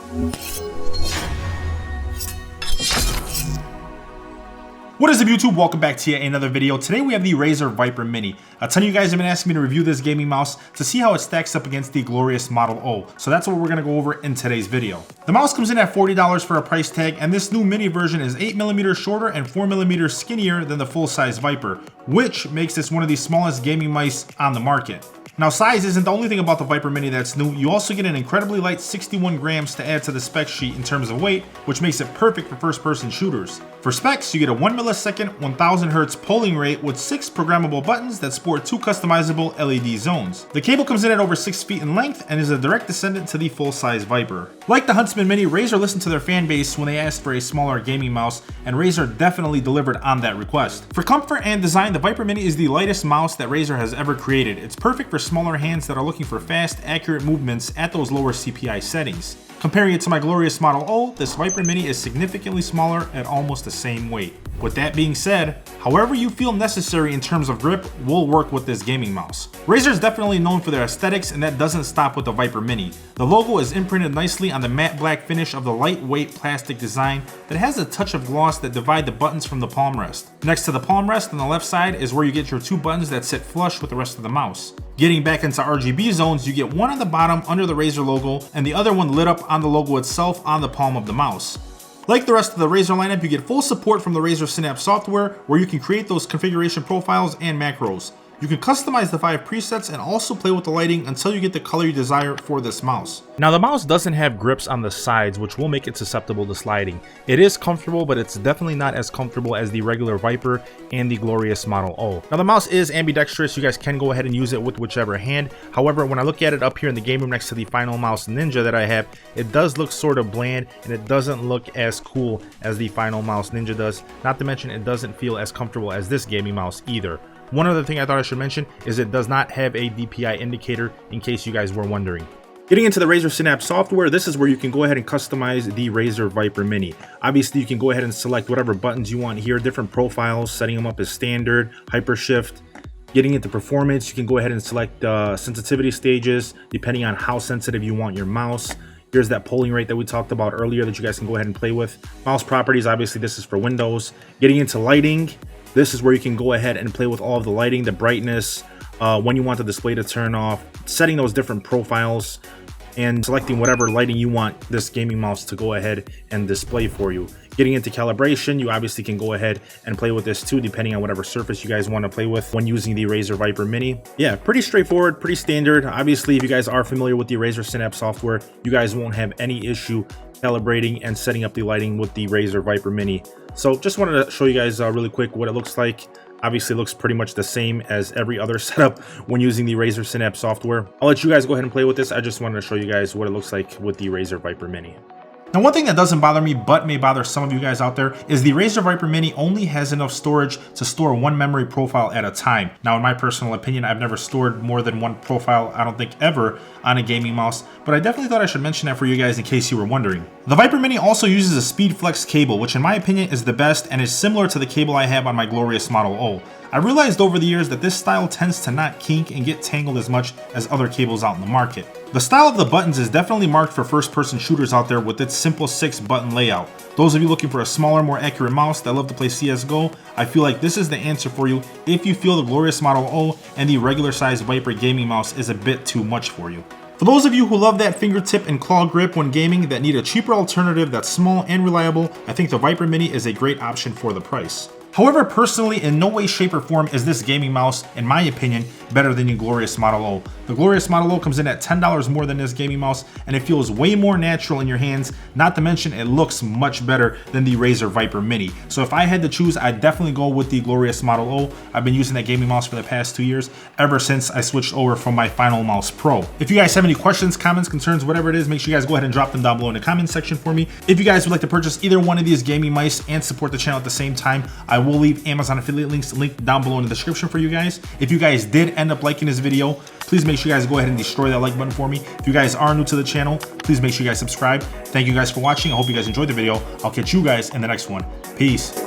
What is up, YouTube? Welcome back to yet another video. Today we have the Razer Viper Mini. A ton of you guys have been asking me to review this gaming mouse to see how it stacks up against the glorious Model O. So that's what we're going to go over in today's video. The mouse comes in at $40 for a price tag, and this new mini version is 8mm shorter and 4mm skinnier than the full-size Viper, which makes this one of the smallest gaming mice on the market. Now, size isn't the only thing about the Viper Mini that's new. You also get an incredibly light 61 grams to add to the spec sheet in terms of weight, which makes it perfect for first-person shooters. For specs, you get a 1 millisecond, 1000 Hz polling rate with 6 programmable buttons that sport 2 customizable LED zones. The cable comes in at over 6 feet in length and is a direct descendant to the full-size Viper. Like the Huntsman Mini, Razer listened to their fan base when they asked for a smaller gaming mouse, and Razer definitely delivered on that request. For comfort and design, the Viper Mini is the lightest mouse that Razer has ever created. It's perfect for smaller hands that are looking for fast, accurate movements at those lower CPI settings. Comparing it to my glorious Model O, this Viper Mini is significantly smaller at almost the same weight. With that being said, however you feel necessary in terms of grip will work with this gaming mouse. Razer is definitely known for their aesthetics, and that doesn't stop with the Viper Mini. The logo is imprinted nicely on the matte black finish of the lightweight plastic design that has a touch of gloss that divide the buttons from the palm rest. Next to the palm rest on the left side is where you get your 2 buttons that sit flush with the rest of the mouse. Getting back into RGB zones, you get one on the bottom under the Razer logo and the other one lit up on the logo itself on the palm of the mouse. Like the rest of the Razer lineup, you get full support from the Razer Synapse software, where you can create those configuration profiles and macros. You can customize the 5 presets and also play with the lighting until you get the color you desire for this mouse. Now, the mouse doesn't have grips on the sides, which will make it susceptible to sliding. It is comfortable, but it's definitely not as comfortable as the regular Viper and the glorious Model O. Now, the mouse is ambidextrous. You guys can go ahead and use it with whichever hand. However, when I look at it up here in the game room next to the Final Mouse Ninja that I have, it does look sort of bland, and it doesn't look as cool as the Final Mouse Ninja does. Not to mention, it doesn't feel as comfortable as this gaming mouse either. One other thing I thought I should mention is it does not have a DPI indicator, in case you guys were wondering. Getting into the Razer Synapse software, this is where you can go ahead and customize the Razer Viper Mini. Obviously, you can go ahead and select whatever buttons you want here, different profiles, setting them up as standard, hypershift. Getting into performance, you can go ahead and select sensitivity stages, depending on how sensitive you want your mouse. Here's that polling rate that we talked about earlier that you guys can go ahead and play with. Mouse properties, obviously this is for Windows. Getting into lighting, this is where you can go ahead and play with all of the lighting, the brightness, when you want the display to turn off, setting those different profiles, and selecting whatever lighting you want this gaming mouse to go ahead and display for you. Getting into calibration, you obviously can go ahead and play with this too, depending on whatever surface you guys want to play with when using the Razer Viper Mini. Yeah, pretty straightforward, pretty standard. Obviously, if you guys are familiar with the Razer Synapse software, you guys won't have any issue calibrating and setting up the lighting with the Razer Viper Mini. So just wanted to show you guys really quick what it looks like. Obviously, it looks pretty much the same as every other setup when using the Razer Synapse software. I'll let you guys go ahead and play with this. I just wanted to show you guys what it looks like with the Razer Viper Mini. Now, one thing that doesn't bother me, but may bother some of you guys out there, is the Razer Viper Mini only has enough storage to store 1 memory profile at a time. Now, in my personal opinion, I've never stored more than 1 profile, I don't think ever, on a gaming mouse, but I definitely thought I should mention that for you guys in case you were wondering. The Viper Mini also uses a Speed Flex cable, which in my opinion is the best and is similar to the cable I have on my glorious Model O. I realized over the years that this style tends to not kink and get tangled as much as other cables out in the market. The style of the buttons is definitely marked for first-person shooters out there with its simple 6-button layout. Those of you looking for a smaller, more accurate mouse that love to play CSGO, I feel like this is the answer for you if you feel the glorious Model O and the regular size Viper gaming mouse is a bit too much for you. For those of you who love that fingertip and claw grip when gaming that need a cheaper alternative that's small and reliable, I think the Viper Mini is a great option for the price. However, personally, in no way, shape, or form is this gaming mouse, in my opinion, better than the glorious Model O. The glorious Model O comes in at $10 more than this gaming mouse, and it feels way more natural in your hands, not to mention it looks much better than the Razer Viper Mini. So if I had to choose, I'd definitely go with the glorious Model O. I've been using that gaming mouse for the past 2 years, ever since I switched over from my Final Mouse Pro. If you guys have any questions, comments, concerns, whatever it is, make sure you guys go ahead and drop them down below in the comment section for me. If you guys would like to purchase either one of these gaming mice and support the channel at the same time, I will leave Amazon affiliate links linked down below in the description for you guys. If you guys did end up liking this video, please make sure you guys go ahead and destroy that like button for me. If you guys are new to the channel, please make sure you guys subscribe. Thank you guys for watching. I hope you guys enjoyed the video. I'll catch you guys in the next one. Peace.